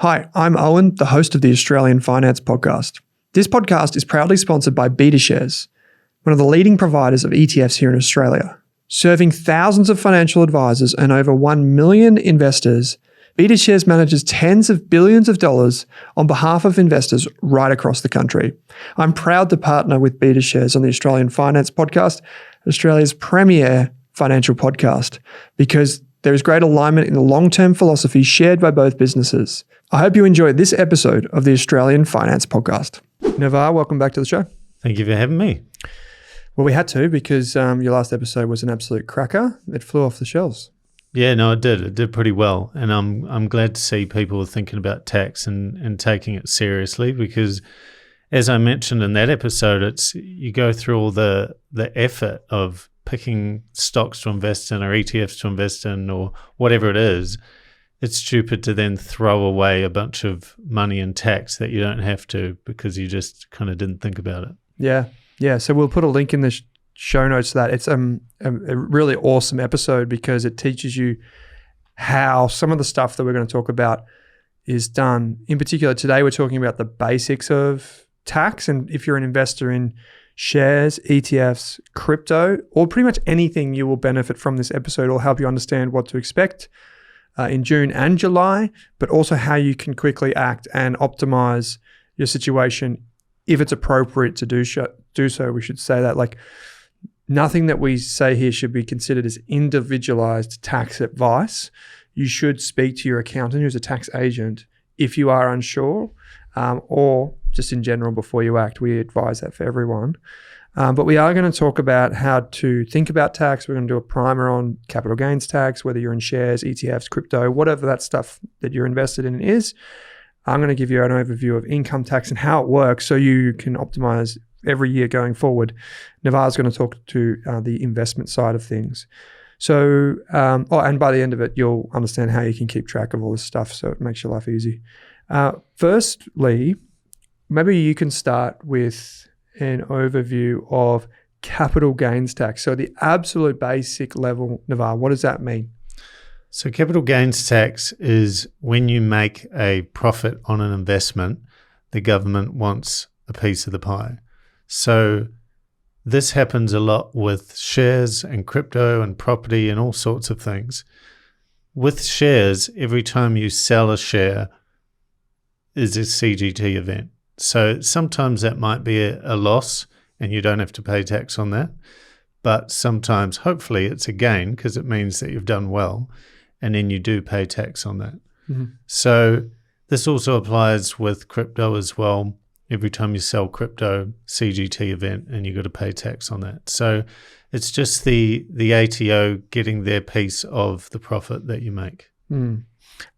Hi, I'm Owen, the host of the Australian Finance Podcast. This podcast is proudly sponsored by BetaShares, one of the leading providers of ETFs here in Australia. Serving thousands of financial advisors and over 1 million investors, BetaShares manages tens of billions of dollars on behalf of investors right across the country. I'm proud to partner with BetaShares on the Australian Finance Podcast, Australia's premier financial podcast, because there is great alignment in the long-term philosophy shared by both businesses. I hope you enjoyed this episode of the Australian Finance Podcast. Navarre, welcome back to the show. Thank you for having me. Well, we had to because your last episode was an absolute cracker. It flew off the shelves. Yeah, no, it did. It did pretty well. And I'm glad to see people thinking about tax and taking it seriously because, as I mentioned in that episode, you go through all the effort of picking stocks to invest in or ETFs to invest in or whatever it is. It's stupid to then throw away a bunch of money in tax that you don't have to because you just kind of didn't think about it. Yeah. So we'll put a link in the show notes to that. It's a really awesome episode because it teaches you how some of the stuff that we're going to talk about is done. In particular, today we're talking about the basics of tax. And if you're an investor in shares, ETFs, crypto, or pretty much anything, you will benefit from this episode. It'll help you understand what to expect in June and July, but also how you can quickly act and optimize your situation if it's appropriate to do so. We should say that nothing that we say here should be considered as individualized tax advice. You should speak to your accountant who's a tax agent if you are unsure or just in general before you act. We advise that for everyone. But we are going to talk about how to think about tax. We're going to do a primer on capital gains tax, whether you're in shares, ETFs, crypto, whatever that stuff that you're invested in is. I'm going to give you an overview of income tax and how it works so you can optimize every year going forward. Navarre's going to talk to the investment side of things. So, and by the end of it, you'll understand how you can keep track of all this stuff so it makes your life easy. Firstly, maybe you can start with an overview of capital gains tax. So the absolute basic level, Navarre, what does that mean? So capital gains tax is when you make a profit on an investment, the government wants a piece of the pie. So this happens a lot with shares and crypto and property and all sorts of things. With shares, every time you sell a share is a CGT event. So sometimes that might be a loss and you don't have to pay tax on that. But sometimes, hopefully, it's a gain because it means that you've done well and then you do pay tax on that. Mm-hmm. So this also applies with crypto as well. Every time you sell crypto, CGT event, and you've got to pay tax on that. So it's just the ATO getting their piece of the profit that you make. Mm.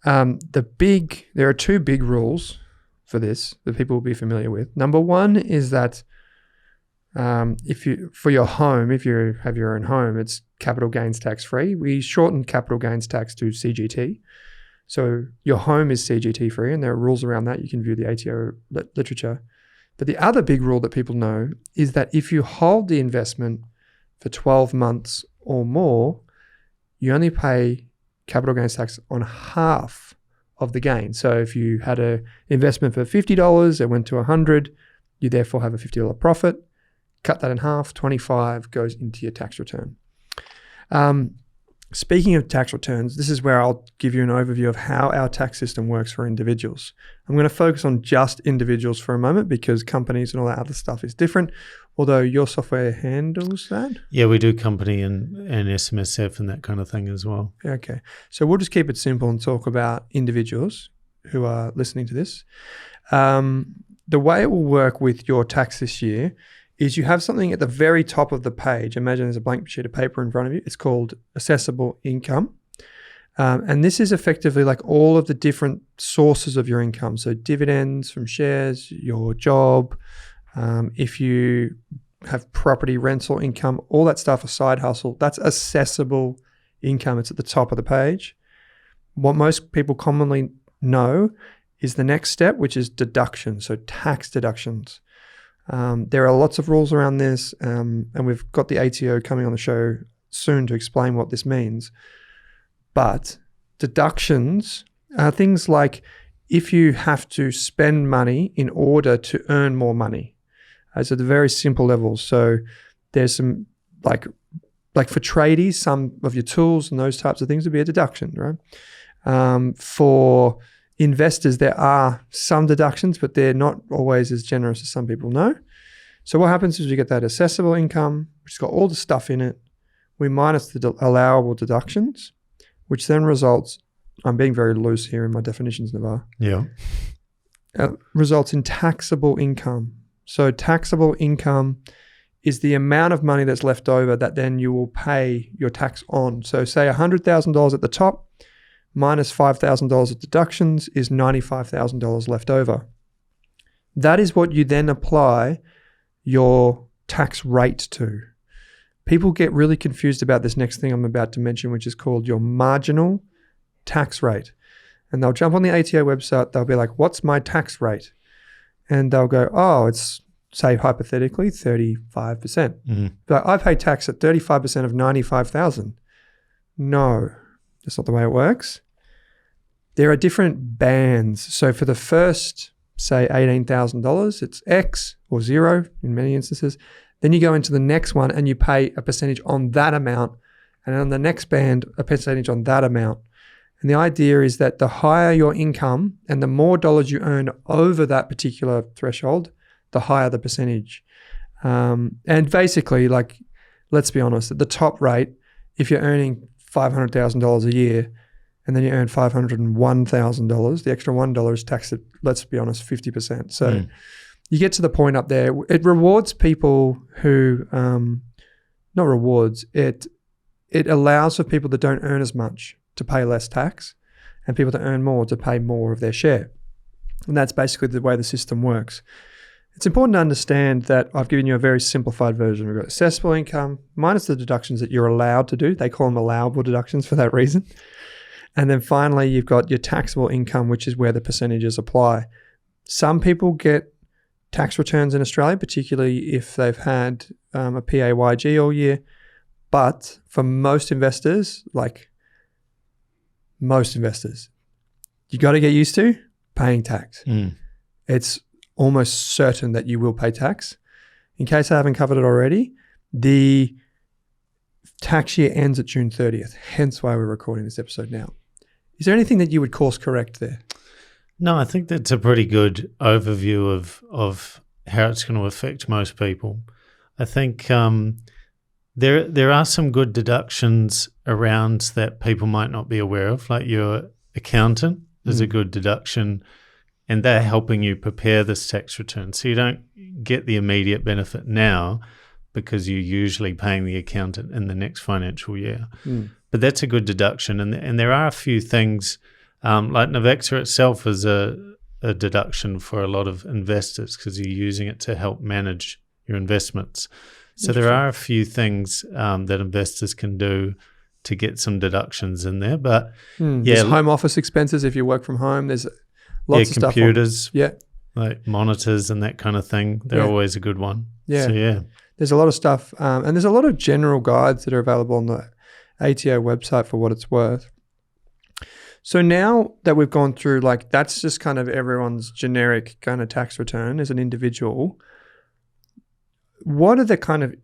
There are two big rules for this that people will be familiar with. Number one is that for your home, if you have your own home, it's capital gains tax free. We shortened capital gains tax to CGT. So your home is CGT free and there are rules around that. You can view the ATO literature. But the other big rule that people know is that if you hold the investment for 12 months or more, you only pay capital gains tax on half of the gain. So if you had an investment for $50, it went to $100, you therefore have a $50 profit. Cut that in half, 25 goes into your tax return. Speaking of tax returns, this is where I'll give you an overview of how our tax system works for individuals. I'm going to focus on just individuals for a moment because companies and all that other stuff is different, although your software handles that. Yeah, we do company and SMSF and that kind of thing as well. Okay. So we'll just keep it simple and talk about individuals who are listening to this. The way it will work with your tax this year is you have something at the very top of the page. Imagine there's a blank sheet of paper in front of you. It's called assessable income. And this is effectively like all of the different sources of your income. So dividends from shares, your job, if you have property rental income, all that stuff, a side hustle, that's assessable income. It's at the top of the page. What most people commonly know is the next step, which is deductions, so tax deductions. There are lots of rules around this, and we've got the ATO coming on the show soon to explain what this means. But deductions are things like if you have to spend money in order to earn more money. As at the very simple level. So there's some like for tradies, some of your tools and those types of things would be a deduction, right? For investors, there are some deductions, but they're not always as generous as some people know. So what happens is you get that assessable income, which has got all the stuff in it. We minus the allowable deductions, which then results, I'm being very loose here in my definitions, Navarre. Yeah. Results in taxable income. So taxable income is the amount of money that's left over that then you will pay your tax on. So say $100,000 at the top minus $5,000 of deductions is $95,000 left over. That is what you then apply your tax rate to. People get really confused about this next thing I'm about to mention, which is called your marginal tax rate. And they'll jump on the ATO website, they'll be like, what's my tax rate? And they'll go, oh, it's, say, hypothetically, 35%. Mm-hmm. But I pay tax at 35% of $95,000. No, that's not the way it works. There are different bands. So for the first, say, $18,000, it's X or 0 in many instances. Then you go into the next one and you pay a percentage on that amount. And on the next band, a percentage on that amount. And the idea is that the higher your income and the more dollars you earn over that particular threshold, the higher the percentage. And basically, like, let's be honest, at the top rate, if you're earning $500,000 a year and then you earn $501,000, the extra $1 is taxed at, let's be honest, 50%. So you get to the point up there. It rewards people who, not rewards, it allows for people that don't earn as much to pay less tax and people that earn more to pay more of their share. And that's basically the way the system works. It's important to understand that I've given you a very simplified version. We've got assessable income minus the deductions that you're allowed to do. They call them allowable deductions for that reason. And then finally, you've got your taxable income, which is where the percentages apply. Some people get tax returns in Australia, particularly if they've had a PAYG all year. But for most investors, you got to get used to paying tax. It's almost certain that you will pay tax. In case I haven't covered it already, the tax year ends at June 30th, hence why we're recording this episode now. Is there anything that you would course correct there? No, I think that's a pretty good overview of how it's going to affect most people. I think there are some good deductions around that people might not be aware of, like your accountant is a good deduction, and they're helping you prepare this tax return. So you don't get the immediate benefit now because you're usually paying the accountant in the next financial year. But that's a good deduction. And there are a few things, like Navexa itself is a deduction for a lot of investors because you're using it to help manage your investments. So there are a few things that investors can do to get some deductions in there. But there's home office expenses if you work from home. There's lots of computers, stuff. Like monitors and that kind of thing. They're always a good one. Yeah. So there's a lot of stuff. And there's a lot of general guides that are available on the ATO website for what it's worth. So now that we've gone through, that's just kind of everyone's generic kind of tax return as an individual. What are the kind of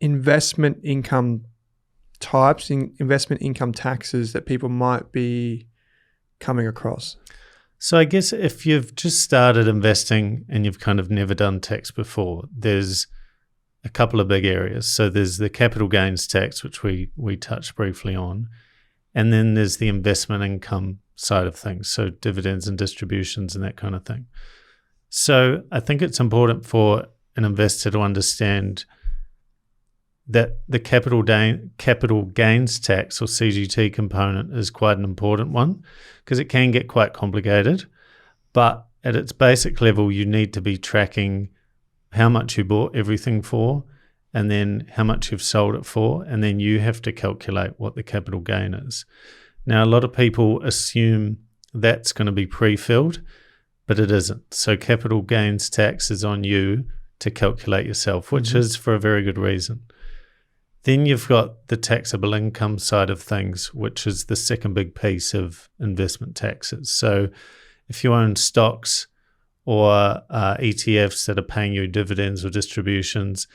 investment income types, investment income taxes that people might be coming across? So I guess if you've just started investing and you've kind of never done tax before, there's a couple of big areas. So there's the capital gains tax, which we touched briefly on, and then there's the investment income side of things, so dividends and distributions and that kind of thing. So I think it's important for an investor to understand that the capital gains tax or CGT component is quite an important one because it can get quite complicated. But at its basic level, you need to be tracking how much you bought everything for and then how much you've sold it for, and then you have to calculate what the capital gain is. Now, a lot of people assume that's going to be pre-filled, but it isn't. So capital gains tax is on you to calculate yourself, which is for a very good reason. Then you've got the taxable income side of things, which is the second big piece of investment taxes. So if you own stocks or ETFs that are paying you dividends or distributions,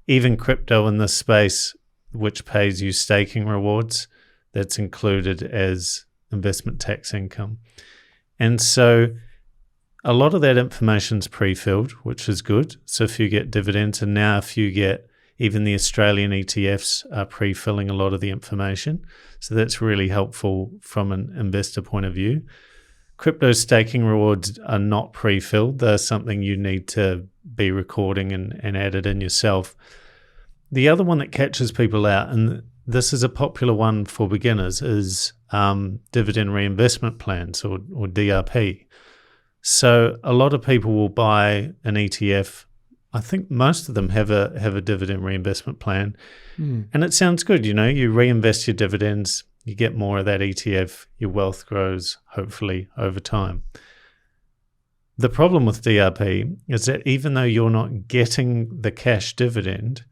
even crypto in this space, which pays you staking rewards, that's included as investment tax income. And so a lot of that information is pre-filled, which is good. So if you get dividends, and now if you get even the Australian ETFs are pre-filling a lot of the information. So that's really helpful from an investor point of view. Crypto staking rewards are not pre-filled. They're something you need to be recording and add it in yourself. The other one that catches people out, and this is a popular one for beginners, is dividend reinvestment plans or DRP. So a lot of people will buy an ETF. I think most of them have a dividend reinvestment plan, and it sounds good. You reinvest your dividends, you get more of that ETF, your wealth grows hopefully over time. The problem with DRP is that even though you're not getting the cash dividend,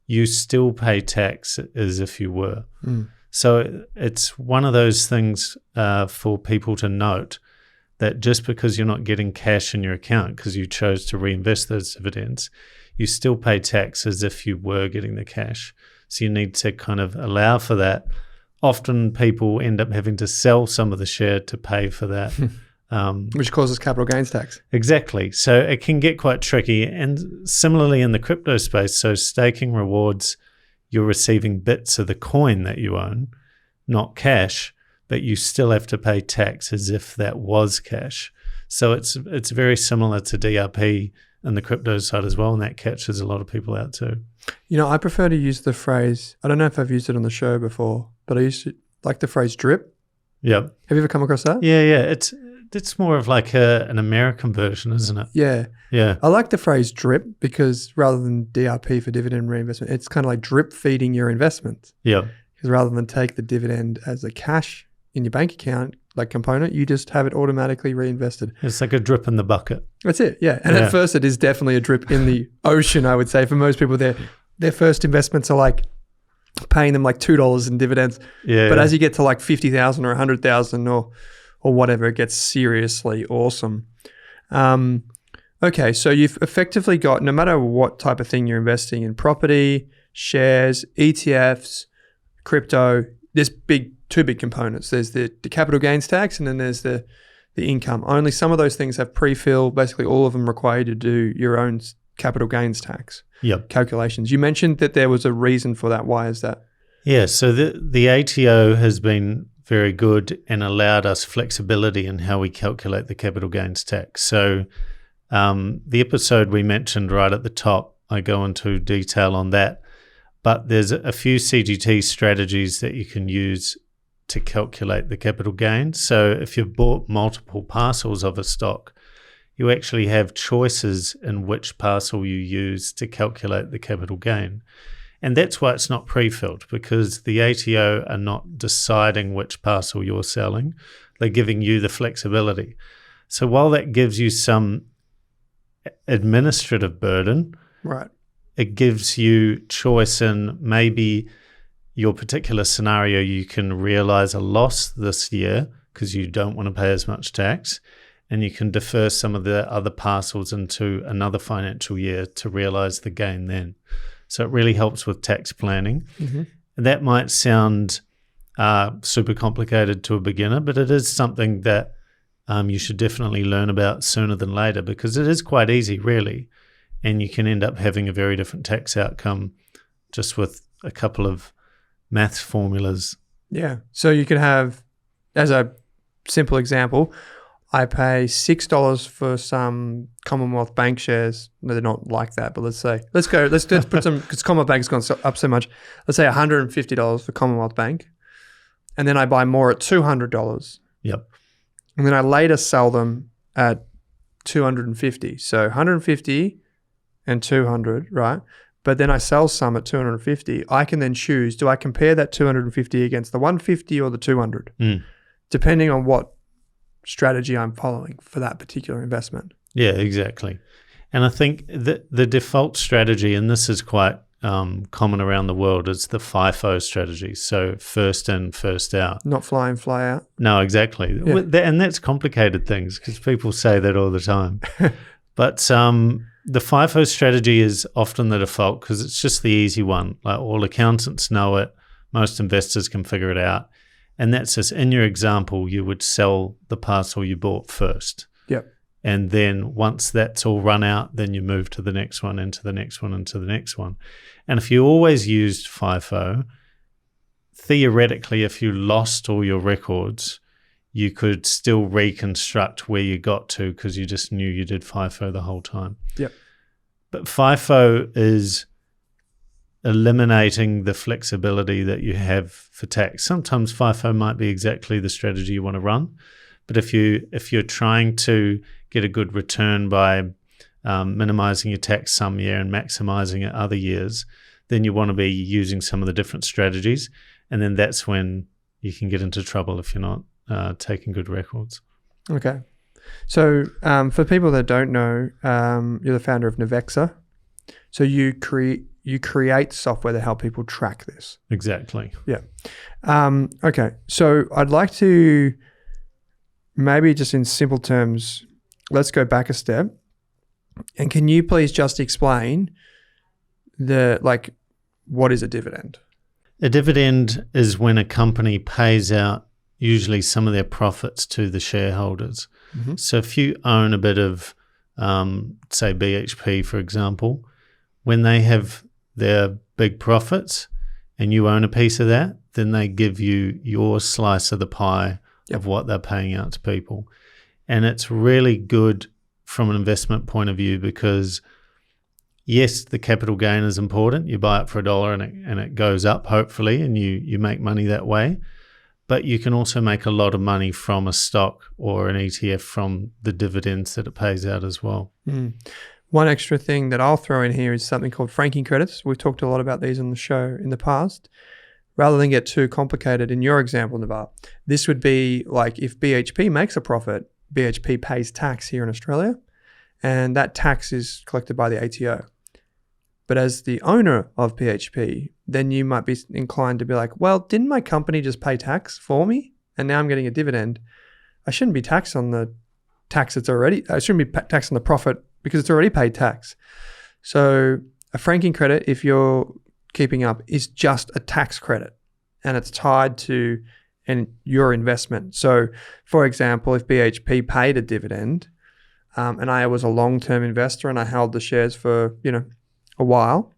you still pay tax as if you were. So it's one of those things for people to note, that just because you're not getting cash in your account because you chose to reinvest those dividends, you still pay tax as if you were getting the cash. So you need to kind of allow for that. Often people end up having to sell some of the share to pay for that. Which causes capital gains tax. Exactly. So it can get quite tricky. And similarly in the crypto space, so staking rewards, you're receiving bits of the coin that you own, not cash, but you still have to pay tax as if that was cash. So it's very similar to DRP in the crypto side as well, and that catches a lot of people out too. I prefer to use the phrase, I don't know if I've used it on the show before, but I used to like the phrase drip. Yeah. Have you ever come across that? Yeah. It's more of like an American version, isn't it? Yeah. I like the phrase drip because rather than DRP for dividend reinvestment, it's kind of like drip feeding your investment. Yeah. Because rather than take the dividend as a cash in your bank account like component, you just have it automatically reinvested. It's like a drip in the bucket. That's it, yeah. And at first it is definitely a drip in the ocean, I would say. For most people, their first investments are like paying them like $2 in dividends. Yeah. But as you get to like 50,000 or 100,000 or whatever, it gets seriously awesome. Okay, so you've effectively got, no matter what type of thing you're investing in, property, shares, ETFs, crypto, there's two big components. There's the capital gains tax, and then there's the income. Only some of those things have pre-fill. Basically, all of them require you to do your own capital gains tax calculations. You mentioned that there was a reason for that. Why is that? Yeah, so the ATO has been very good and allowed us flexibility in how we calculate the capital gains tax. So the episode we mentioned right at the top, I go into detail on that. But there's a few CGT strategies that you can use to calculate the capital gain. So if you've bought multiple parcels of a stock, you actually have choices in which parcel you use to calculate the capital gain. And that's why it's not pre-filled, because the ATO are not deciding which parcel you're selling. They're giving you the flexibility. So while that gives you some administrative burden, right, it gives you choice in maybe your particular scenario. You can realize a loss this year because you don't want to pay as much tax, and you can defer some of the other parcels into another financial year to realize the gain then. So it really helps with tax planning. Mm-hmm. And that might sound super complicated to a beginner, but it is something that you should definitely learn about sooner than later, because it is quite easy, really. And you can end up having a very different tax outcome just with a couple of maths formulas. Yeah. So you could have, as a simple example, I pay $6 for some Commonwealth Bank shares. No, they're not like that, but let's put some, because Commonwealth Bank has gone up so much. Let's say $150 for Commonwealth Bank. And then I buy more at $200. Yep. And then I later sell them at $250. So 150 and 200, right? But then I sell some at 250. I can then choose, do I compare that 250 against the 150 or the 200? Depending on what strategy I'm following for that particular investment. Yeah, exactly. And I think the default strategy, and this is quite common around the world is the FIFO strategy. So first in, first out. Not fly in, fly out. No, exactly. Yeah. And that's complicated things because people say that all the time. But the FIFO strategy is often the default because it's just the easy one. Like all accountants know it. Most investors can figure it out. And that's just, in your example, you would sell the parcel you bought first. Yep. And then once that's all run out, then you move to the next one, into the next one, into the next one. And if you always used FIFO, theoretically, if you lost all your records, you could still reconstruct where you got to because you just knew you did FIFO the whole time. Yep. But FIFO is eliminating the flexibility that you have for tax. Sometimes FIFO might be exactly the strategy you want to run, but if you're trying to get a good return by minimizing your tax some year and maximizing it other years, then you want to be using some of the different strategies, and then that's when you can get into trouble if you're not taking good records. Okay. So for people that don't know, you're the founder of Navexa. So you create software to help people track this. Exactly. Yeah. Okay. So I'd like to maybe just in simple terms, let's go back a step. And can you please just explain what is a dividend? A dividend is when a company pays out usually some of their profits to the shareholders. Mm-hmm. So if you own a bit of, say, BHP, for example, when they have their big profits and you own a piece of that, then they give you your slice of the pie of what they're paying out to people. And it's really good from an investment point of view because, yes, the capital gain is important. You buy it for $1 and it goes up, hopefully, and you make money that way. But you can also make a lot of money from a stock or an ETF from the dividends that it pays out as well. Mm. One extra thing that I'll throw in here is something called franking credits. We've talked a lot about these on the show in the past. Rather than get too complicated, in your example, Navarre, this would be like if BHP makes a profit, BHP pays tax here in Australia, and that tax is collected by the ATO. But as the owner of BHP, then you might be inclined to be like, well, didn't my company just pay tax for me? And now I'm getting a dividend. I shouldn't be taxed on the tax I shouldn't be taxed on the profit because it's already paid tax. So a franking credit, if you're keeping up, is just a tax credit and it's tied to your investment. So for example, if BHP paid a dividend and I was a long-term investor and I held the shares for, a while,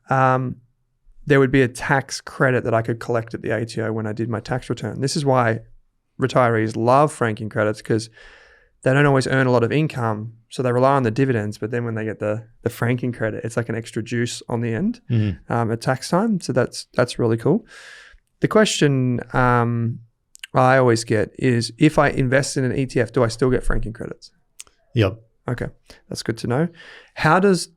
there would be a tax credit that I could collect at the ATO when I did my tax return. This is why retirees love franking credits because they don't always earn a lot of income, so they rely on the dividends, but then when they get the franking credit, it's like an extra juice on the end at tax time. So that's really cool. The question I always get is, if I invest in an ETF, do I still get franking credits? Yep. Okay, that's good to know. How does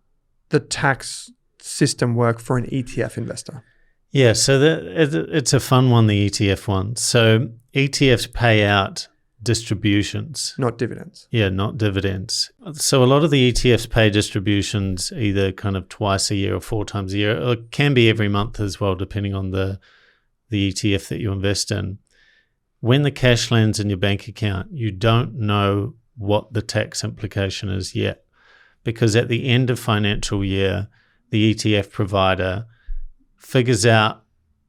the tax system work for an ETF investor? Yeah, so it's a fun one, the ETF one. So ETFs pay out distributions. Not dividends. Yeah, not dividends. So a lot of the ETFs pay distributions either kind of twice a year or 4 times a year. It can be every month as well, depending on the ETF that you invest in. When the cash lands in your bank account, you don't know what the tax implication is yet, because at the end of financial year, the ETF provider figures out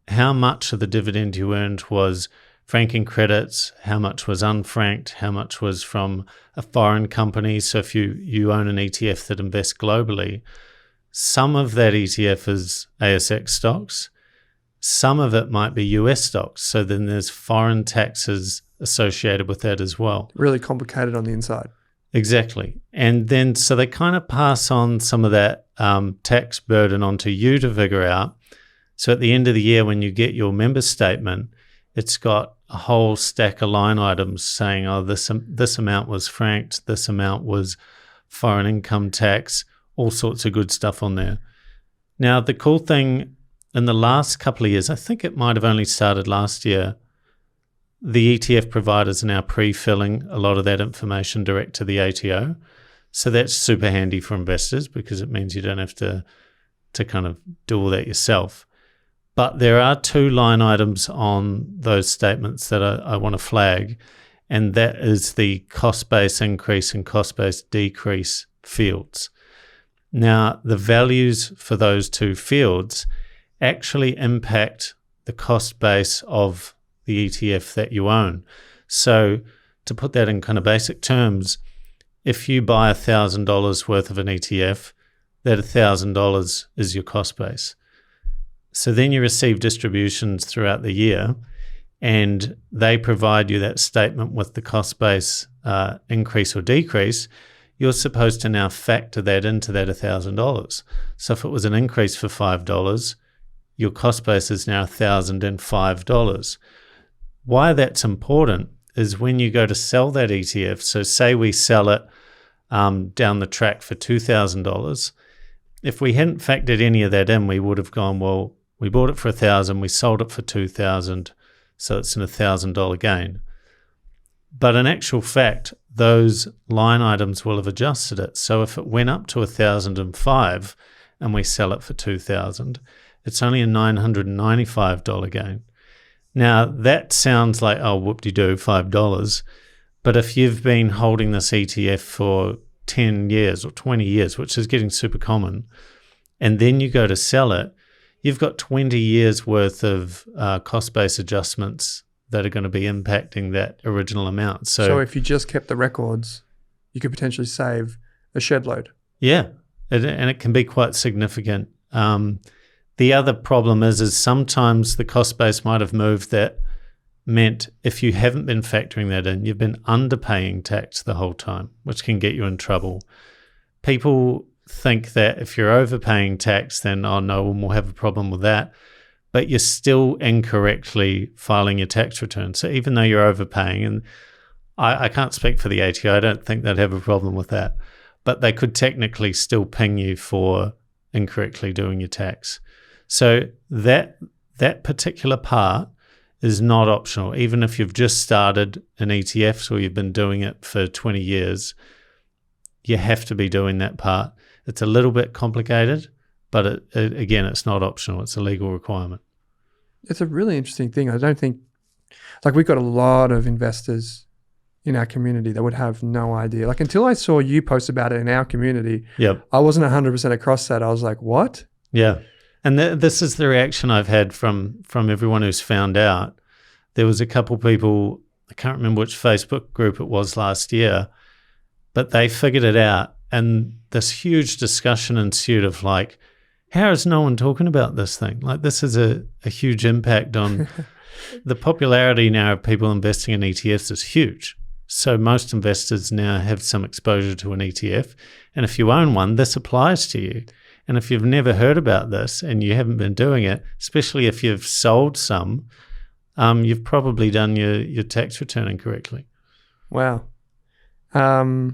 how much of the dividend you earned was franking credits, how much was unfranked, how much was from a foreign company. So if you own an ETF that invests globally, some of that ETF is ASX stocks, some of it might be US stocks. So then there's foreign taxes associated with that as well. Really complicated on the inside. Exactly. And then so they kind of pass on some of that tax burden onto you to figure out. So at the end of the year, when you get your member statement, it's got a whole stack of line items saying, oh, this amount was franked, this amount was foreign income tax, all sorts of good stuff on there. Now, the cool thing in the last couple of years, I think it might have only started last year, the ETF providers are now pre-filling a lot of that information direct to the ATO. So that's super handy for investors because it means you don't have to to kind of do all that yourself. But there are 2 line items on those statements that I want to flag, and that is the cost base increase and cost base decrease fields. Now, the values for those 2 fields actually impact the cost base of the ETF that you own. So to put that in kind of basic terms, if you buy $1,000 worth of an ETF, that $1,000 is your cost base. So then you receive distributions throughout the year, and they provide you that statement with the cost base increase or decrease. You're supposed to now factor that into that $1,000. So if it was an increase for $5, your cost base is now $1,005. Why that's important is when you go to sell that ETF, so say we sell it down the track for $2,000, if we hadn't factored any of that in, we would have gone, well, we bought it for $1,000, we sold it for $2,000, so it's an $1,000 gain. But in actual fact, those line items will have adjusted it. So if it went up to $1,005 and we sell it for $2,000, it's only a $995 gain. Now, that sounds like, oh, whoop-de-doo, $5. But if you've been holding this ETF for 10 years or 20 years, which is getting super common, and then you go to sell it, you've got 20 years worth of cost-based adjustments that are going to be impacting that original amount. So if you just kept the records, you could potentially save a shed load. Yeah, and it can be quite significant. The other problem is sometimes the cost base might have moved that meant if you haven't been factoring that in, you've been underpaying tax the whole time, which can get you in trouble. People think that if you're overpaying tax, then, oh, no one will have a problem with that. But you're still incorrectly filing your tax return. So even though you're overpaying, and I can't speak for the ATO, I don't think they'd have a problem with that, but they could technically still ping you for incorrectly doing your tax. So that particular part is not optional. Even if you've just started in ETFs or you've been doing it for 20 years, you have to be doing that part. It's a little bit complicated, but again, it's not optional. It's a legal requirement. It's a really interesting thing. I don't think, like, we've got a lot of investors in our community that would have no idea. Like, until I saw you post about it in our community, yep, I wasn't 100% across that. I was like, what? Yeah. And this is the reaction I've had from everyone who's found out. There was a couple people, I can't remember which Facebook group it was last year, but they figured it out. And this huge discussion ensued of like, how is no one talking about this thing? Like, this is a huge impact on the popularity now of people investing in ETFs is huge. So most investors now have some exposure to an ETF. And if you own one, this applies to you. And if you've never heard about this and you haven't been doing it, especially if you've sold some, you've probably done your tax return incorrectly. Wow. Yeah,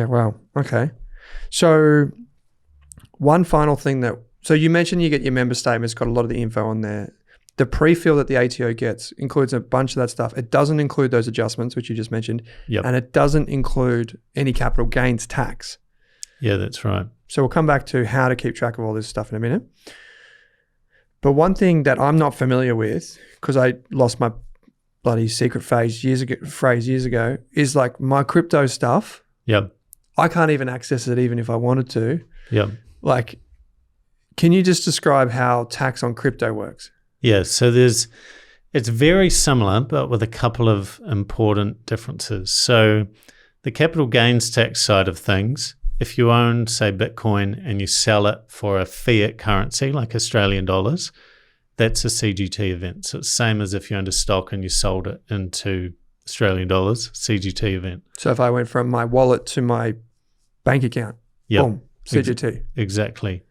wow. Okay. So one final thing so you mentioned you get your member statement, it's got a lot of the info on there. The pre-fill that the ATO gets includes a bunch of that stuff. It doesn't include those adjustments, which you just mentioned. Yep. And it doesn't include any capital gains tax. Yeah, that's right. So we'll come back to how to keep track of all this stuff in a minute. But one thing that I'm not familiar with, because I lost my bloody secret phrase years ago, is like my crypto stuff. Yep. I can't even access it even if I wanted to. Yep. Like, can you just describe how tax on crypto works? Yeah, so it's very similar, but with a couple of important differences. So the capital gains tax side of things, if you own, say, Bitcoin and you sell it for a fiat currency like Australian dollars, that's a CGT event. So it's the same as if you owned a stock and you sold it into Australian dollars, CGT event. So if I went from my wallet to my bank account, yep, boom, CGT. Exactly.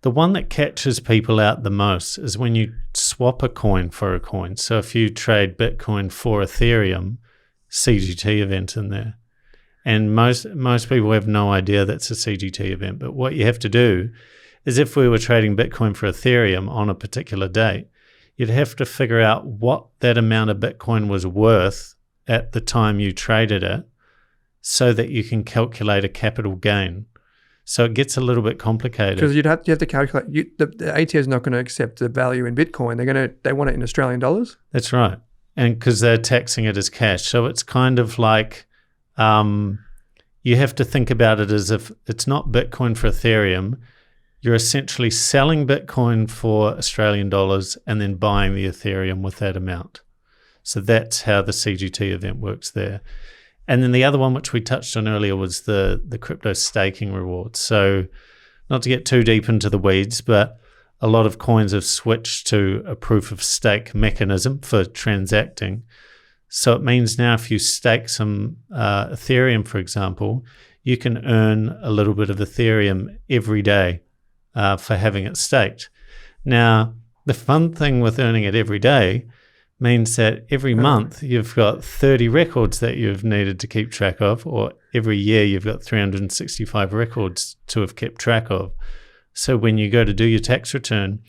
The one that catches people out the most is when you swap a coin for a coin. So if you trade Bitcoin for Ethereum, CGT event in there. And most people have no idea that's a CGT event. But what you have to do is if we were trading Bitcoin for Ethereum on a particular date, you'd have to figure out what that amount of Bitcoin was worth at the time you traded it so that you can calculate a capital gain. So it gets a little bit complicated. Because you have to calculate. The ATO is not going to accept the value in Bitcoin. They want it in Australian dollars. That's right, and because they're taxing it as cash, so it's kind of like you have to think about it as if it's not Bitcoin for Ethereum. You're essentially selling Bitcoin for Australian dollars and then buying the Ethereum with that amount. So that's how the CGT event works there. And then the other one, which we touched on earlier, was the crypto staking rewards. So not to get too deep into the weeds, but a lot of coins have switched to a proof of stake mechanism for transacting. So it means now if you stake some Ethereum, for example, you can earn a little bit of Ethereum every day for having it staked. Now, the fun thing with earning it every day means that every month you've got 30 records that you've needed to keep track of, or every year you've got 365 records to have kept track of. So when you go to do your tax return,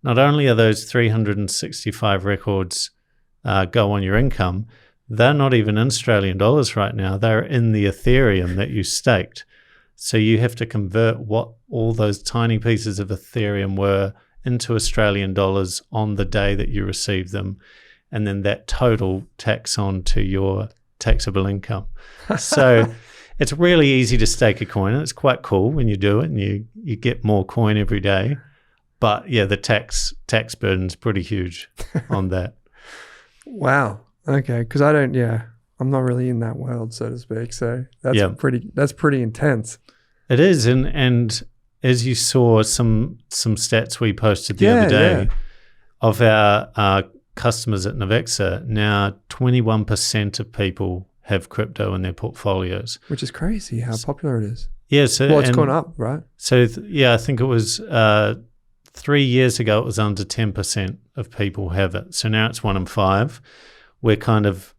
not only are those 365 records go on your income, they're not even in Australian dollars right now. They're in the Ethereum that you staked. So you have to convert what all those tiny pieces of Ethereum were into Australian dollars on the day that you received them. And then that total tax on to your taxable income. So it's really easy to stake a coin, and it's quite cool when you do it and you get more coin every day. But yeah, the tax burden's pretty huge on that. Wow. Okay. Because I'm not really in that world, so to speak. So that's pretty intense. It is, and as you saw some stats we posted the other day of our customers at Navexa, now 21% of people have crypto in their portfolios. Which is crazy how popular it is. Yeah. It's gone up, right? So I think it was 3 years ago it was under 10% of people have it. So now it's 1 in 5. We're kind of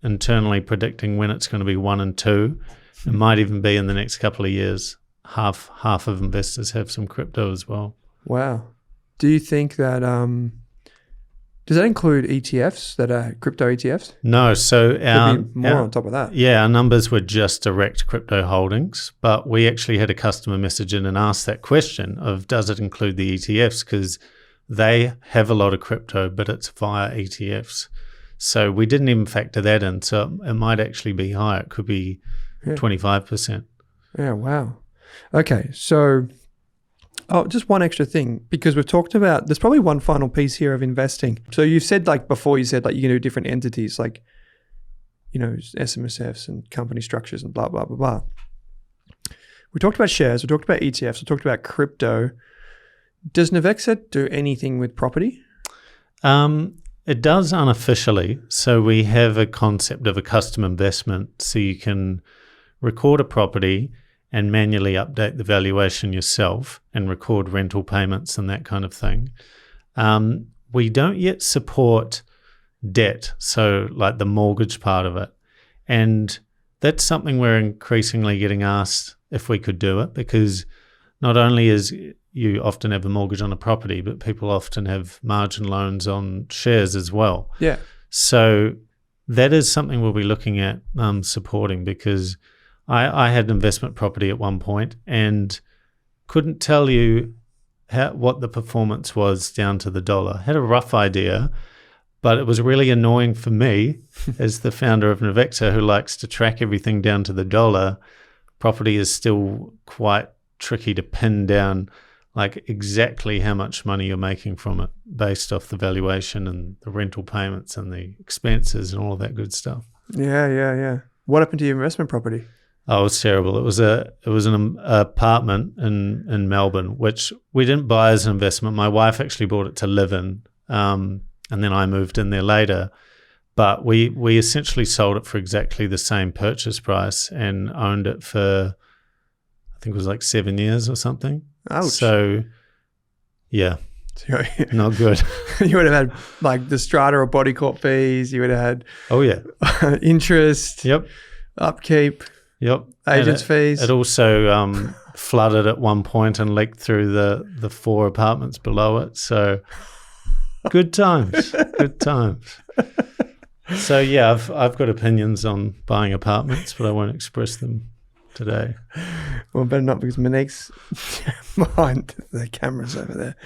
internally predicting when it's going to be 1 in 2. It might even be in the next couple of years. Half of investors have some crypto as well. Wow. Do you think that does that include ETFs that are crypto ETFs? No. So on top of that. Yeah, our numbers were just direct crypto holdings, but we actually had a customer message in and asked that question of does it include the ETFs, because they have a lot of crypto, but it's via ETFs. So we didn't even factor that in. So it might actually be higher. It could be 25%. Yeah, wow. Okay, so just one extra thing, because we've talked about, there's probably one final piece here of investing. So you've said before you can do different entities like, SMSFs and company structures and blah, blah, blah, blah. We talked about shares, we talked about ETFs, we talked about crypto. Does Navexa do anything with property? It does unofficially. So we have a concept of a custom investment. So you can record a property and manually update the valuation yourself and record rental payments and that kind of thing. We don't yet support debt, so like the mortgage part of it. And that's something we're increasingly getting asked if we could do it, because not only is you often have a mortgage on a property, but people often have margin loans on shares as well. Yeah. So that is something we'll be looking at supporting, because I had an investment property at one point and couldn't tell you what the performance was down to the dollar. Had a rough idea, but it was really annoying for me as the founder of Navexa, who likes to track everything down to the dollar. Property is still quite tricky to pin down exactly how much money you're making from it based off the valuation and the rental payments and the expenses and all of that good stuff. Yeah. What happened to your investment property? Oh, it was terrible. It was an apartment in Melbourne, which we didn't buy as an investment. My wife actually bought it to live in, and then I moved in there later. But we essentially sold it for exactly the same purchase price and owned it for, I think it was 7 years or something. Ouch. So, yeah, not good. You would have had the strata or body corp fees. You would have had interest. Yep. Upkeep. Yep. Agents' fees. It also flooded at one point and leaked through the 4 apartments below it. So good times. Good times. So yeah, I've got opinions on buying apartments, but I won't express them today. Well, better not because Monique's behind the cameras over there.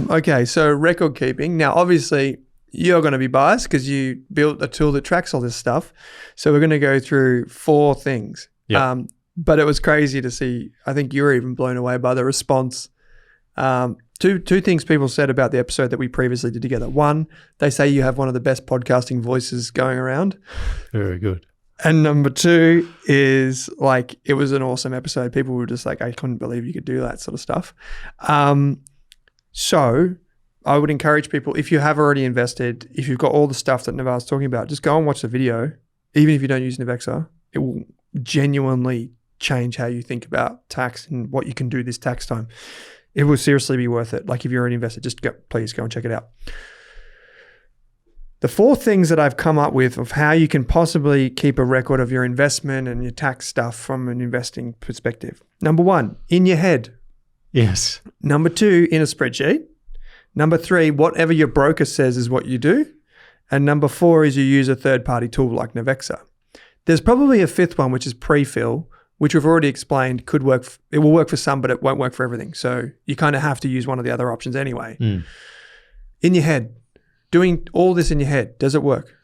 Okay, so record keeping. Now, obviously, you're going to be biased because you built a tool that tracks all this stuff. So we're going to go through 4 things. Yep. But it was crazy to see. I think you were even blown away by the response. Two things people said about the episode that we previously did together. One, they say you have one of the best podcasting voices going around. Very good. And number 2 is like, it was an awesome episode. People were just like, I couldn't believe you could do that sort of stuff. So I would encourage people, if you have already invested, if you've got all the stuff that Navarre's talking about, just go and watch the video. Even if you don't use Navexa, it will genuinely change how you think about tax and what you can do this tax time. It will seriously be worth it. Like if you're already invested, please go and check it out. The 4 things that I've come up with of how you can possibly keep a record of your investment and your tax stuff from an investing perspective. Number 1, in your head. Yes. Number 2, in a spreadsheet. Number 3, whatever your broker says is what you do. And number 4 is you use a third-party tool like Navexa. There's probably a 5th one, which is prefill, which we've already explained could work. It will work for some, but it won't work for everything. So you kind of have to use one of the other options anyway. In your head, doing all this in your head, does it work?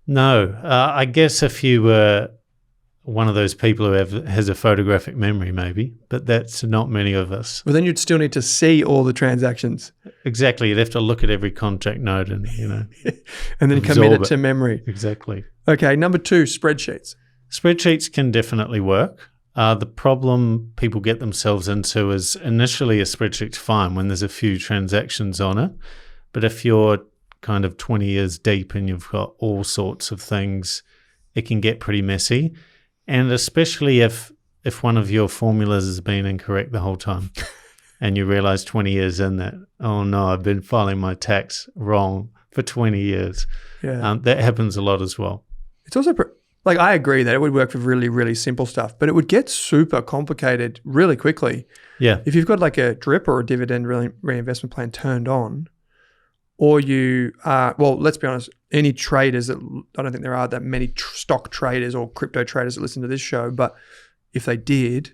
No. I guess if you were one of those people who has a photographic memory maybe, but that's not many of us. Well, then you'd still need to see all the transactions. Exactly. You'd have to look at every contract note and, and then commit it to memory. Exactly. Okay, number 2, spreadsheets. Spreadsheets can definitely work. The problem people get themselves into is initially a spreadsheet's fine when there's a few transactions on it. But if you're kind of 20 years deep and you've got all sorts of things, it can get pretty messy. And especially if one of your formulas has been incorrect the whole time and you realize 20 years in that, oh no, I've been filing my tax wrong for 20 years. Yeah. That happens a lot as well. It's also, like I agree that it would work for really, really simple stuff, but it would get super complicated really quickly. Yeah. If you've got like a DRIP or a dividend reinvestment plan turned on, or you well, let's be honest, any traders that, I don't think there are that many stock traders or crypto traders that listen to this show, but if they did,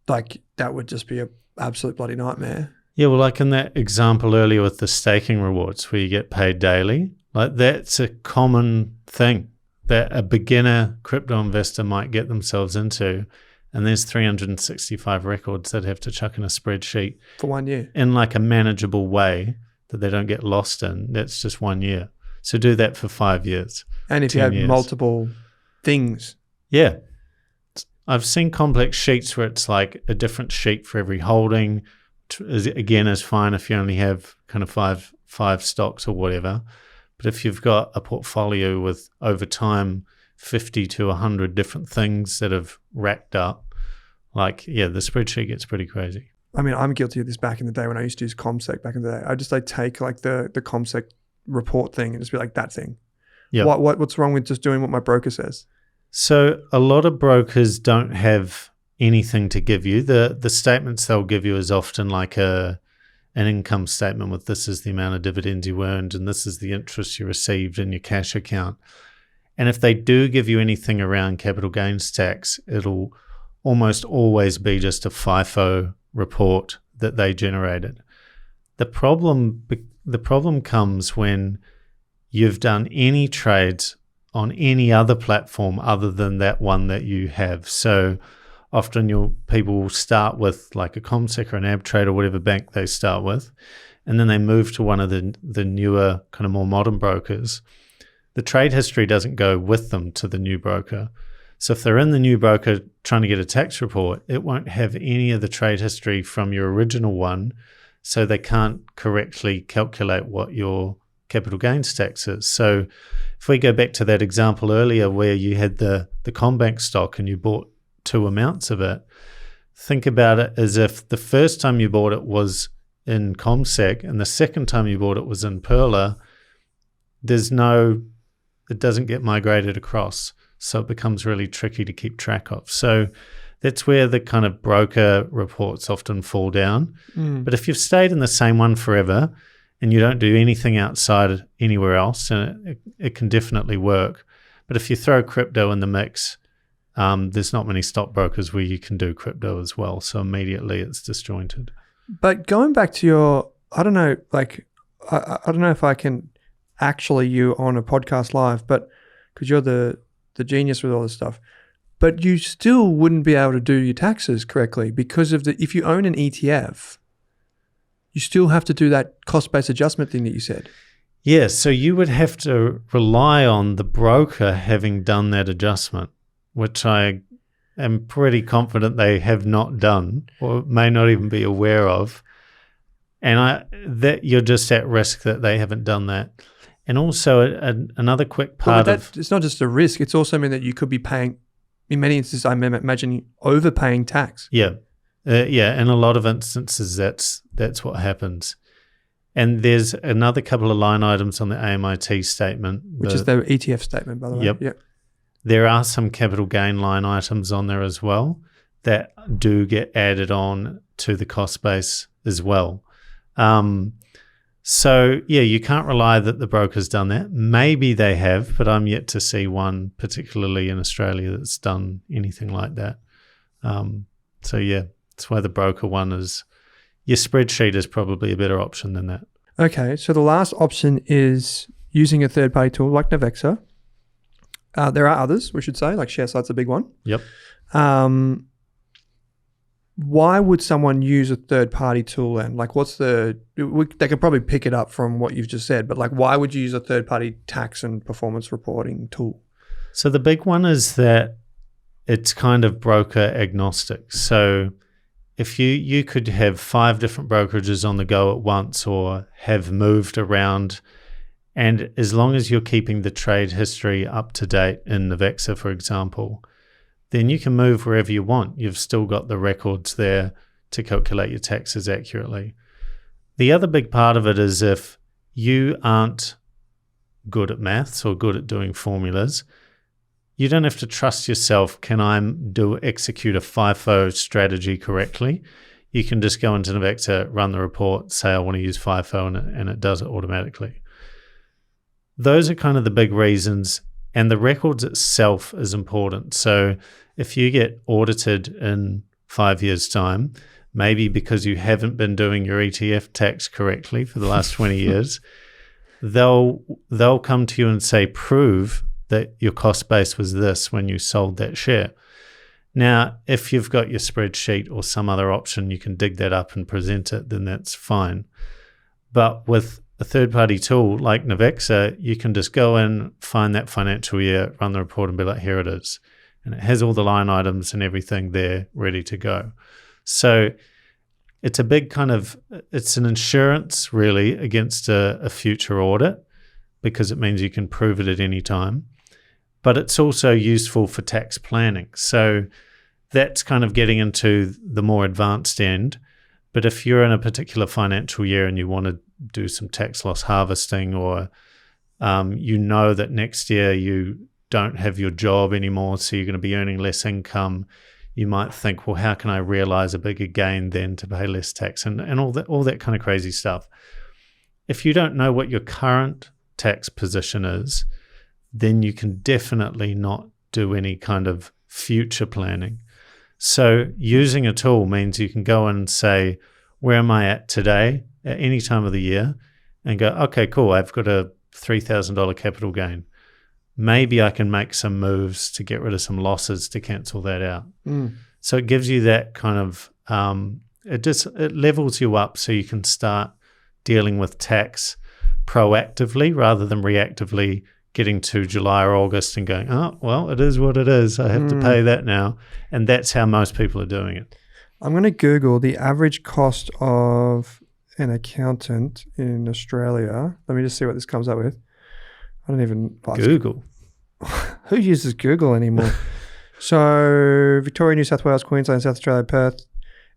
like that would just be an absolute bloody nightmare. Yeah, well, like in that example earlier with the staking rewards where you get paid daily, like that's a common thing that a beginner crypto investor might get themselves into. And there's 365 records that have to chuck in a spreadsheet for 1 year in like a manageable way that they don't get lost in. That's just 1 year. So do that for 5 years. And if you have multiple things. Yeah. I've seen complex sheets where it's like a different sheet for every holding. Again, is fine if you only have kind of five stocks or whatever. But if you've got a portfolio with over time 50 to 100 different things that have racked up, like, yeah, the spreadsheet gets pretty crazy. I mean, I'm guilty of this back in the day when I used to use ComSec back in the day. I just like take like the ComSec report thing and just be like, that thing. Yeah. What's wrong with just doing what my broker says? So a lot of brokers don't have anything to give you. The statements they'll give you is often like an income statement with this is the amount of dividends you earned and this is the interest you received in your cash account. And if they do give you anything around capital gains tax, it'll almost always be just a FIFO report that they generated. The problem comes when you've done any trades on any other platform other than that one that you have. So often people will start with like a ComSec or an AbTrade or whatever bank they start with, and then they move to one of the newer kind of more modern brokers. The trade history doesn't go with them to the new broker. So if they're in the new broker trying to get a tax report, it won't have any of the trade history from your original one, so they can't correctly calculate what your capital gains tax is. So if we go back to that example earlier where you had the CommBank stock and you bought 2 amounts of it, think about it as if the first time you bought it was in ComSec and the second time you bought it was in Perla. It doesn't get migrated across. So it becomes really tricky to keep track of. So that's where the kind of broker reports often fall down. But if you've stayed in the same one forever and you don't do anything outside anywhere else, and it can definitely work. But if you throw crypto in the mix, there's not many stockbrokers where you can do crypto as well. So immediately it's disjointed. But going back to your, I don't know, like, I don't know if I can actually you on a podcast live, but because you're the genius with all this stuff, but you still wouldn't be able to do your taxes correctly because of if you own an ETF, you still have to do that cost-based adjustment thing that you said. Yeah, so you would have to rely on the broker having done that adjustment, which I am pretty confident they have not done or may not even be aware of. And that you're just at risk that they haven't done that. And also another quick part it's not just a risk, it's also mean that you could be paying, in many instances, I imagine overpaying tax. Yeah. In a lot of instances, that's what happens. And there's another couple of line items on the AMIT statement. Which is the ETF statement, by the way. Yep. There are some capital gain line items on there as well that do get added on to the cost base as well. So, you can't rely that the broker's done that. Maybe they have, but I'm yet to see one, particularly in Australia, that's done anything like that. That's why the broker one is, your spreadsheet is probably a better option than that. Okay, so the last option is using a third-party tool like Navexa. There are others, we should say, like ShareSite's a big one. Yep. Why would someone use a third-party tool then? Like they could probably pick it up from what you've just said, but like why would you use a third-party tax and performance reporting tool? So the big one is that it's kind of broker agnostic. So if you could have 5 different brokerages on the go at once or have moved around, and as long as you're keeping the trade history up to date in Navexa, for example, then you can move wherever you want. You've still got the records there to calculate your taxes accurately. The other big part of it is if you aren't good at maths or good at doing formulas, you don't have to trust yourself, can I execute a FIFO strategy correctly? You can just go into Navexa, run the report, say I want to use FIFO, and it does it automatically. Those are kind of the big reasons. And the records itself is important. So if you get audited in 5 years' time, maybe because you haven't been doing your ETF tax correctly for the last 20 years, they'll come to you and say, prove that your cost base was this when you sold that share. Now, if you've got your spreadsheet or some other option, you can dig that up and present it, then that's fine. But with a third-party tool like Navexa, you can just go in, find that financial year, run the report, and be like, here it is. And it has all the line items and everything there ready to go. So it's a big it's an insurance really against a future audit, because it means you can prove it at any time. But it's also useful for tax planning. So that's kind of getting into the more advanced end. But if you're in a particular financial year and you want to do some tax loss harvesting, or that next year you don't have your job anymore, so you're going to be earning less income, you might think, well, how can I realize a bigger gain then to pay less tax, and all that kind of crazy stuff. If you don't know what your current tax position is, then you can definitely not do any kind of future planning. So using a tool means you can go in and say, where am I at today at any time of the year, and go, okay, cool, I've got a $3,000 capital gain. Maybe I can make some moves to get rid of some losses to cancel that out. So it gives you that kind of, it levels you up so you can start dealing with tax proactively rather than reactively getting to July or August and going, oh, well, it is what it is. I have to pay that now. And that's how most people are doing it. I'm going to Google the average cost of an accountant in Australia. Let me just see what this comes up with. I don't even... Google. Who uses Google anymore? So Victoria, New South Wales, Queensland, South Australia, Perth,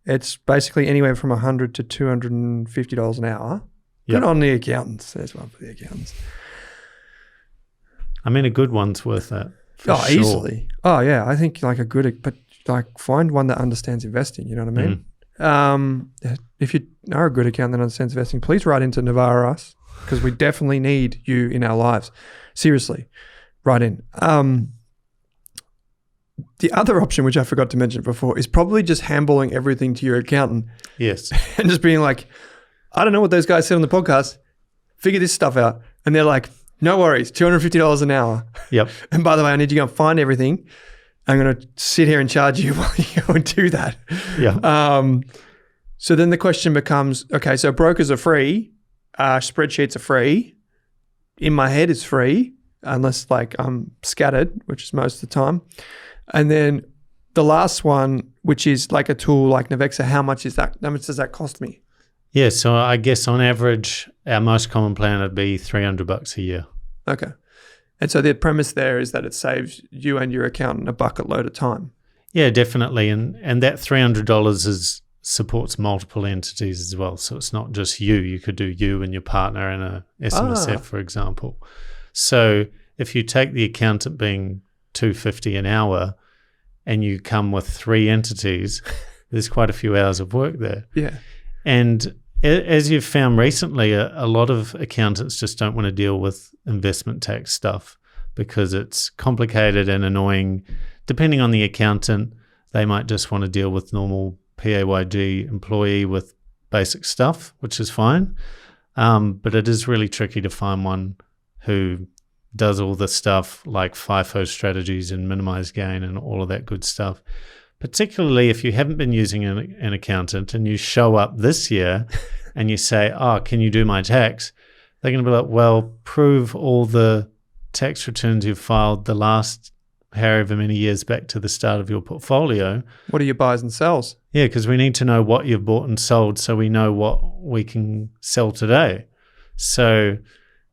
it's basically anywhere from $100 to $250 an hour. Good on the accountants. There's one for the accountants. I mean, a good one's worth that. Sure. Easily. Oh, yeah. I think like find one that understands investing. You know what I mean? If you are a good accountant that understands investing, please write into Navarre us, because we definitely need you in our lives. Seriously, write in. The other option, which I forgot to mention before, is probably just handballing everything to your accountant. Yes. And just being like, I don't know what those guys said on the podcast. Figure this stuff out. And they're like, no worries, $250 an hour. Yep. And by the way, I need you to go and find everything. I'm going to sit here and charge you while you go and do that. Yeah. So then the question becomes, okay, so brokers are free. Spreadsheets are free. In my head, it's free, unless like I'm scattered, which is most of the time. And then the last one, which is like a tool like Navexa, how much does that cost me? Yeah, so I guess on average, our most common plan would be $300 a year. Okay. And so the premise there is that it saves you and your accountant a bucket load of time. Yeah, definitely. And that $300 supports multiple entities as well. So it's not just you. You could do you and your partner and a SMSF, for example. So if you take the accountant being $250 an hour and you come with 3 entities, there's quite a few hours of work there. Yeah. And as you've found recently, a lot of accountants just don't want to deal with investment tax stuff because it's complicated and annoying. Depending on the accountant, they might just want to deal with normal PAYG employee with basic stuff, which is fine. But it is really tricky to find one who does all the stuff like FIFO strategies and minimize gain and all of that good stuff. Particularly if you haven't been using an accountant and you show up this year and you say, oh, can you do my tax? They're going to be like, well, prove all the tax returns you've filed the last however many years back to the start of your portfolio. What are your buys and sells? Yeah, because we need to know what you've bought and sold so we know what we can sell today. So,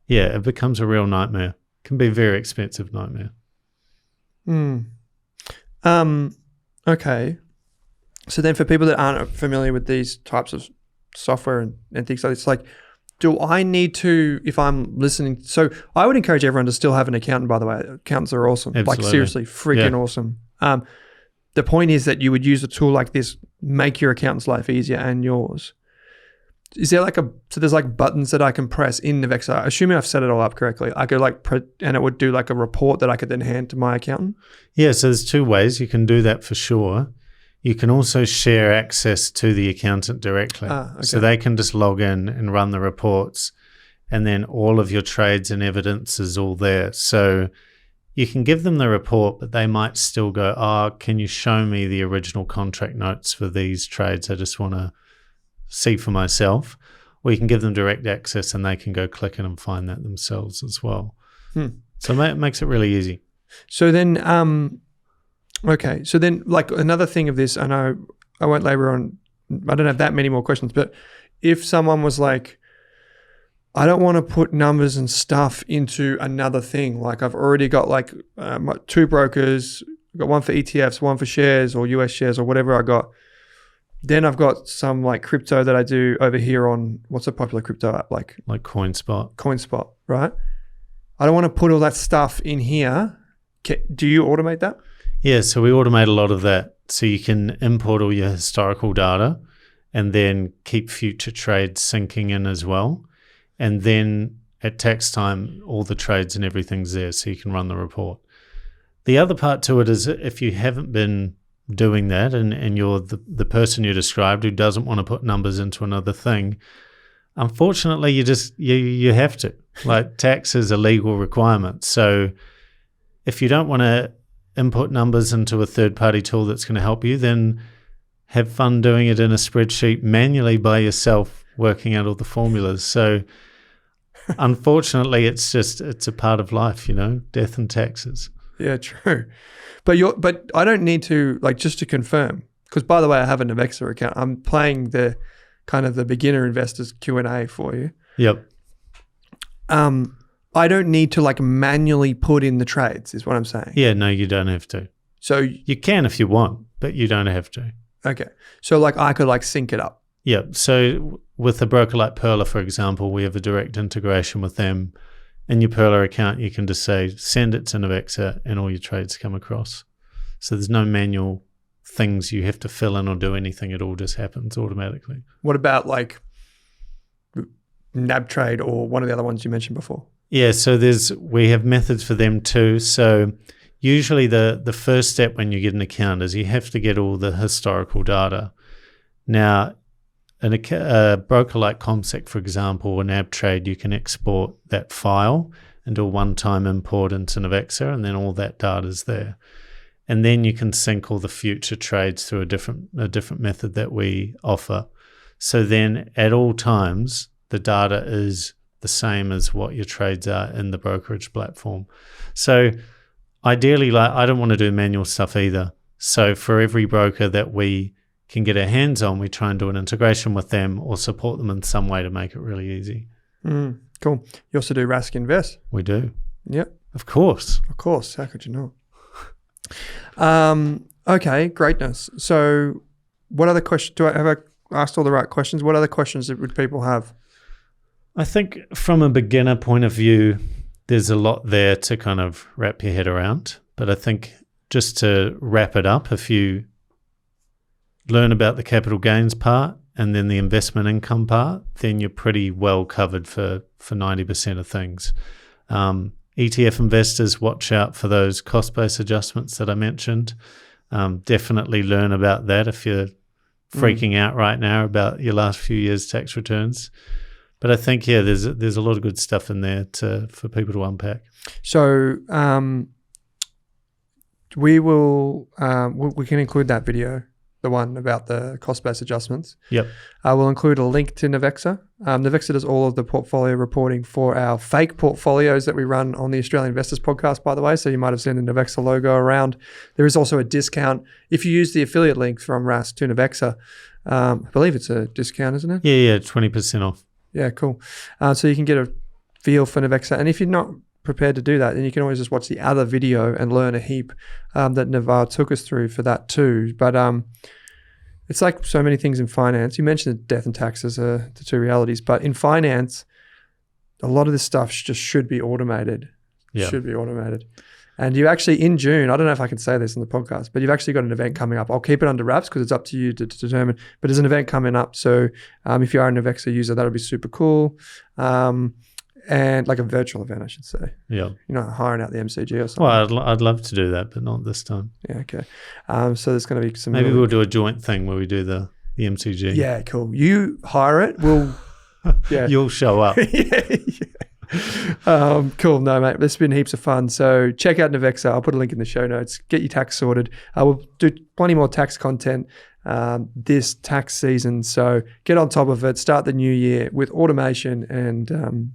yeah, it becomes a real nightmare. It can be a very expensive nightmare. Okay. So then for people that aren't familiar with these types of software and things like this, like, do I need to, if I'm listening, so I would encourage everyone to still have an accountant, by the way. Accountants are awesome. Absolutely. Like seriously, freaking awesome. The point is that you would use a tool like this, make your accountant's life easier and yours. Is there so there's like buttons that I can press in Navexa? Assuming I've set it all up correctly, I could and it would do like a report that I could then hand to my accountant? Yeah, so there's 2 ways you can do that for sure. You can also share access to the accountant directly. Okay. So they can just log in and run the reports, and then all of your trades and evidence is all there. So you can give them the report, but they might still go, oh, can you show me the original contract notes for these trades? I just want to see for myself. Or you can give them direct access and they can go click in and find that themselves as well. So it makes it really easy. So then, okay. So then like another thing of this, I know I won't labor on, I don't have that many more questions, but if someone was like, I don't want to put numbers and stuff into another thing. Like I've already got like 2 brokers, I've got one for ETFs, one for shares or US shares or whatever I got. Then I've got some like crypto that I do over here on, what's a popular crypto app? Like CoinSpot, right? I don't want to put all that stuff in here. Do you automate that? Yeah, so we automate a lot of that. So you can import all your historical data and then keep future trades syncing in as well. And then at tax time, all the trades and everything's there so you can run the report. The other part to it is if you haven't been doing that and you're the person you described who doesn't want to put numbers into another thing, unfortunately you have to. Like tax is a legal requirement. So if you don't want to input numbers into a third-party tool that's going to help you, then have fun doing it in a spreadsheet manually by yourself, working out all the formulas. So unfortunately, it's a part of life, death and taxes. Yeah, true. But I don't need to, like, just to confirm, because by the way, I have a Navexa account. I'm playing the kind of the beginner investors Q&A for you. Yep. I don't need to like manually put in the trades is what I'm saying. Yeah, no, you don't have to. So you can if you want, but you don't have to. Okay. So like I could like sync it up. Yeah. So with a broker like Perla, for example, we have a direct integration with them. In your Perla account, you can just say, send it to Navexa and all your trades come across. So there's no manual things you have to fill in or do anything. It all just happens automatically. What about like NabTrade or one of the other ones you mentioned before? Yeah, so we have methods for them too. So usually the first step when you get an account is you have to get all the historical data. Now, in a broker like CommSec, for example, or NabTrade, you can export that file and do a one-time import into Navexa, and then all that data is there. And then you can sync all the future trades through a different method that we offer. So then at all times, the data is the same as what your trades are in the brokerage platform. So ideally, like, I don't want to do manual stuff either. So for every broker that we can get our hands on, we try and do an integration with them or support them in some way to make it really easy. Cool. You also do Rask Invest? We do. Yep. Of course. Of course. How could you not? Okay, greatness. So what other questions, have I asked all the right questions? What other questions would people have? I think from a beginner point of view, there's a lot there to kind of wrap your head around. But I think just to wrap it up, if you learn about the capital gains part and then the investment income part, then you're pretty well covered for 90% of things. ETF investors, watch out for those cost-based adjustments that I mentioned. Definitely learn about that if you're freaking out right now about your last few years' tax returns. But I think, yeah, there's a lot of good stuff in there for people to unpack. So we can include that video, the one about the cost-based adjustments. Yep. We'll include a link to Navexa. Navexa does all of the portfolio reporting for our fake portfolios that we run on the Australian Investors podcast, by the way. So you might have seen the Navexa logo around. There is also a discount if you use the affiliate link from Rask to Navexa. I believe it's a discount, isn't it? Yeah, 20% off. Yeah, cool. So you can get a feel for Navexa. And if you're not prepared to do that, then you can always just watch the other video and learn a heap that Navarre took us through for that too. But it's like so many things in finance. You mentioned death and taxes are the two realities, but in finance, a lot of this stuff just should be automated. Yeah. Should be automated. And you actually, in June, I don't know if I can say this in the podcast, but you've actually got an event coming up. I'll keep it under wraps because it's up to you to determine. But there's an event coming up. So if you are a Navexa user, that'll be super cool. And like a virtual event, I should say. Yeah. You're not hiring out the MCG or something. Well, I'd love to do that, but not this time. Yeah, okay. So there's going to be some... Maybe we'll do a joint thing where we do the MCG. Yeah, cool. You hire it, we'll... Yeah. You'll show up. Yeah. Cool. No, mate, this has been heaps of fun. So check out Navexa. I'll put a link in the show notes. Get your tax sorted. We'll do plenty more tax content this tax season. So get on top of it. Start the new year with automation and...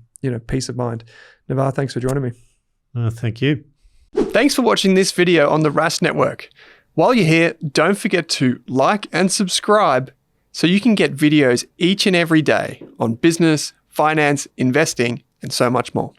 peace of mind. Navarre, thanks for joining me. Thank you. Thanks for watching this video on the Rask Network. While you're here, don't forget to like and subscribe so you can get videos each and every day on business, finance, investing, and so much more.